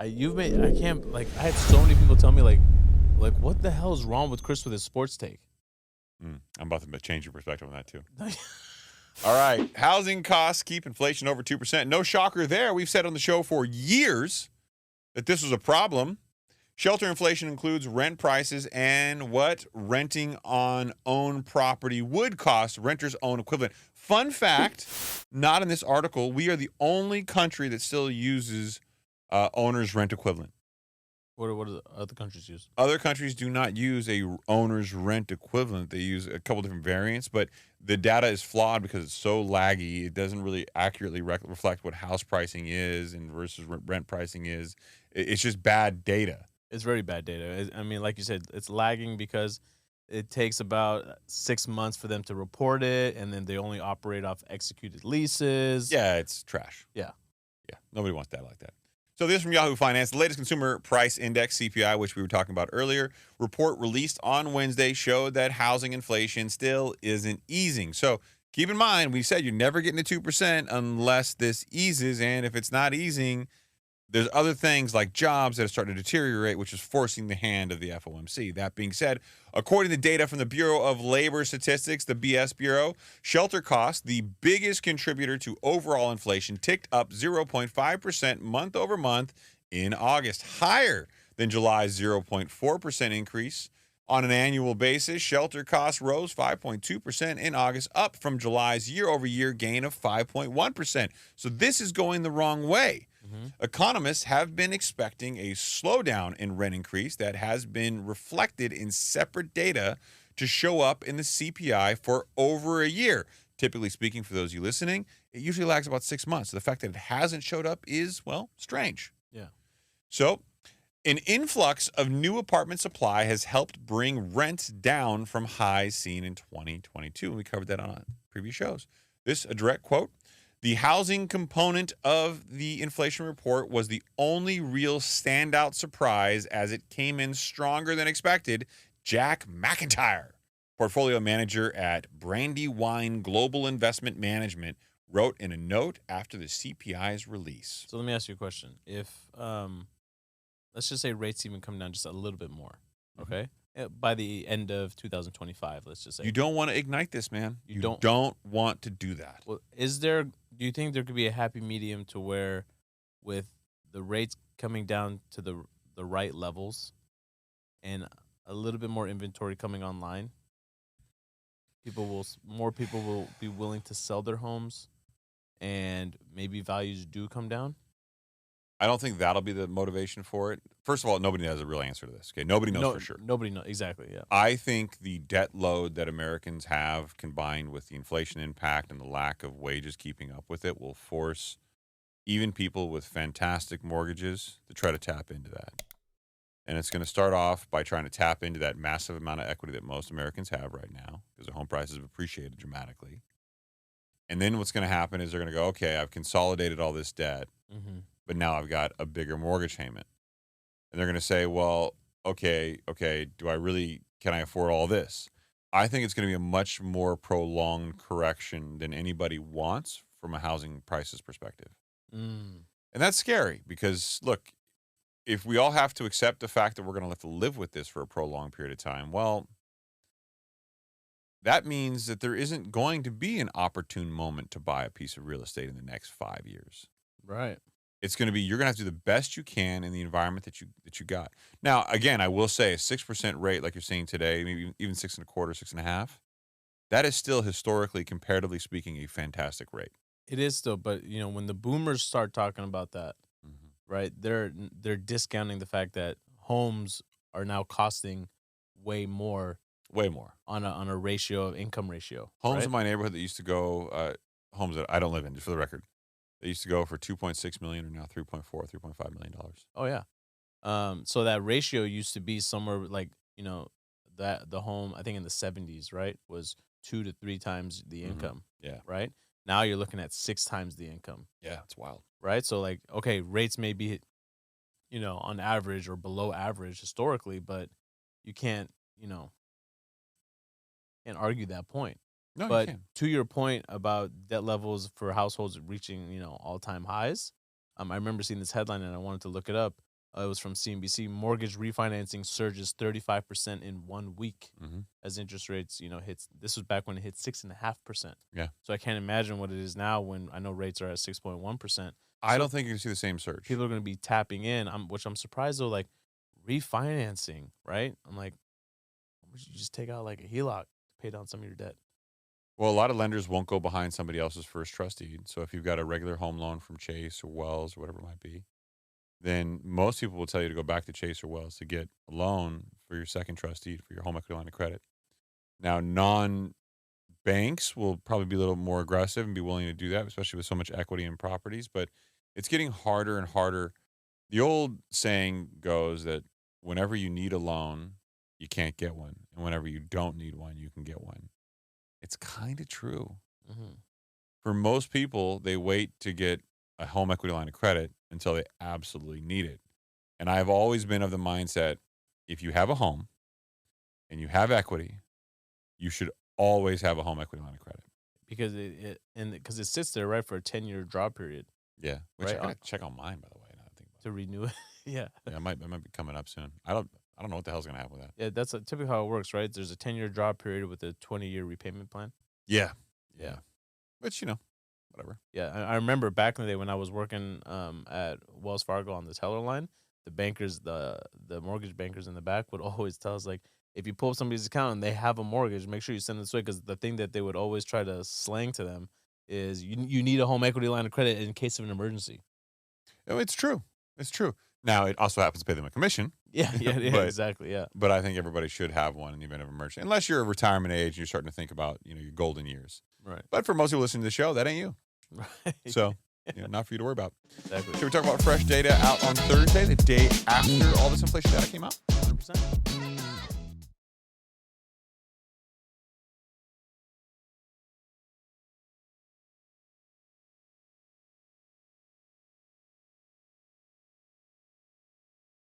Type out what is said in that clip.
I can't, like, I had so many people tell me, like, what the hell is wrong with Chris with his sports take? I'm about to change your perspective on that, too. All right. Housing costs keep inflation over 2%. No shocker there. We've said on the show for years that this was a problem. Shelter inflation includes rent prices and what renting on own property would cost renters' own equivalent. Fun fact, not in this article, we are the only country that still uses owner's rent equivalent. What do the other countries use? Other countries do not use a owner's rent equivalent. They use a couple different variants, but the data is flawed because it's so laggy. It doesn't really accurately reflect what house pricing is and versus rent pricing is. It's just bad data. It's very bad data. I mean, like you said, it's lagging because it takes about 6 months for them to report it, and then they only operate off executed leases. Yeah, it's trash. Yeah. Nobody wants data like that. So this is from Yahoo Finance. The latest consumer price index, CPI, which we were talking about earlier, report released on Wednesday showed that housing inflation still isn't easing. So keep in mind, we said you're never getting to 2% unless this eases. And if it's not easing, there's other things like jobs that are starting to deteriorate, which is forcing the hand of the FOMC. That being said, according to data from the Bureau of Labor Statistics, the BS Bureau, shelter costs, the biggest contributor to overall inflation, ticked up 0.5% month over month in August, higher than July's 0.4% increase. On an annual basis, shelter costs rose 5.2% in August, up from July's year-over-year gain of 5.1%. So this is going the wrong way. Economists have been expecting a slowdown in rent increase that has been reflected in separate data to show up in the CPI for over a year. Typically speaking, for those of you listening, it usually lags about 6 months. So the fact that it hasn't showed up is, well, strange. Yeah. So an influx of new apartment supply has helped bring rents down from highs seen in 2022. And we covered that on previous shows. This, a direct quote. The housing component of the inflation report was the only real standout surprise as it came in stronger than expected. Jack McIntyre, portfolio manager at Brandywine Global Investment Management, wrote in a note after the CPI's release. So let me ask you a question. If, let's just say rates even come down just a little bit more, okay? By the end of 2025, let's just say. You don't want to ignite this, man. You don't want to do that. Well, do you think there could be a happy medium to where with the rates coming down to the right levels and a little bit more inventory coming online, more people will be willing to sell their homes and maybe values do come down? I don't think that'll be the motivation for it. First of all, nobody has a real answer to this. Okay, nobody knows for sure. Nobody knows exactly. Yeah, I think the debt load that Americans have, combined with the inflation impact and the lack of wages keeping up with it, will force even people with fantastic mortgages to try to tap into that. And it's going to start off by trying to tap into that massive amount of equity that most Americans have right now because their home prices have appreciated dramatically. And then what's going to happen is they're going to go, okay, I've consolidated all this debt. But now I've got a bigger mortgage payment. And they're going to say, well, okay, can I afford all this? I think it's going to be a much more prolonged correction than anybody wants from a housing prices perspective. And that's scary because, look, if we all have to accept the fact that we're going to have to live with this for a prolonged period of time, well, that means that there isn't going to be an opportune moment to buy a piece of real estate in the next 5 years. Right. It's going to be, you're going to have to do the best you can in the environment that you got. Now, again, I will say a 6% rate like you're seeing today, maybe even 6.25%, 6.5%, that is still historically, comparatively speaking, a fantastic rate. It is still, but when the boomers start talking about that, right, they're discounting the fact that homes are now costing way more on a ratio, income ratio. Homes right? in my neighborhood that used to go, homes that I don't live in, just for the record, they used to go for $2.6 million, or now $3.5 million. Oh yeah. So that ratio used to be somewhere like that the home, I think in the 70s, right, was 2 to 3 times the income. Yeah. Right. Now you're looking at 6 times the income. Yeah, it's wild. Right. So like, okay, rates may be, on average or below average historically, but you can't argue that point. No, but you can't. To your point about debt levels for households reaching, all-time highs, I remember seeing this headline and I wanted to look it up. It was from CNBC. Mortgage refinancing surges 35% in 1 week as interest rates, hits. This was back when it hit 6.5%. Yeah. So I can't imagine what it is now when I know rates are at 6.1%. I don't think you're gonna see the same surge. People are going to be tapping in. Which I'm surprised though. Like refinancing, right? I'm like, would you just take out like a HELOC to pay down some of your debt? Well, a lot of lenders won't go behind somebody else's first trust deed. So if you've got a regular home loan from Chase or Wells or whatever it might be, then most people will tell you to go back to Chase or Wells to get a loan for your second trust deed for your home equity line of credit. Now, non-banks will probably be a little more aggressive and be willing to do that, especially with so much equity in properties. But it's getting harder and harder. The old saying goes that whenever you need a loan, you can't get one. And whenever you don't need one, you can get one. It's kind of true. For most people, they wait to get a home equity line of credit until they absolutely need it. And I've always been of the mindset, if you have a home and you have equity, you should always have a home equity line of credit. Because it sits there, right, for a 10-year draw period. Yeah. Which right? I gotta check on mine, by the way. Now I think about to renew it. Yeah. Yeah, it might be coming up soon. I don't know what the hell's gonna happen with that. Yeah, that's typically how it works, right? There's a 10-year draw period with a 20-year repayment plan. Yeah. Which, whatever. Yeah, I remember back in the day when I was working at Wells Fargo on the teller line, the bankers, the mortgage bankers in the back would always tell us, like, if you pull up somebody's account and they have a mortgage, make sure you send it this way, because the thing that they would always try to slang to them is you need a home equity line of credit in case of an emergency. Oh, it's true. It's true. Now, it also happens to pay them a commission. Yeah, but, exactly, yeah. But I think everybody should have one in the event of emergency, unless you're a retirement age and you're starting to think about, your golden years. Right. But for most people listening to the show, that ain't you. Right. So, not for you to worry about. Exactly. Should we talk about fresh data out on Thursday, the day after all this inflation data came out? 100%.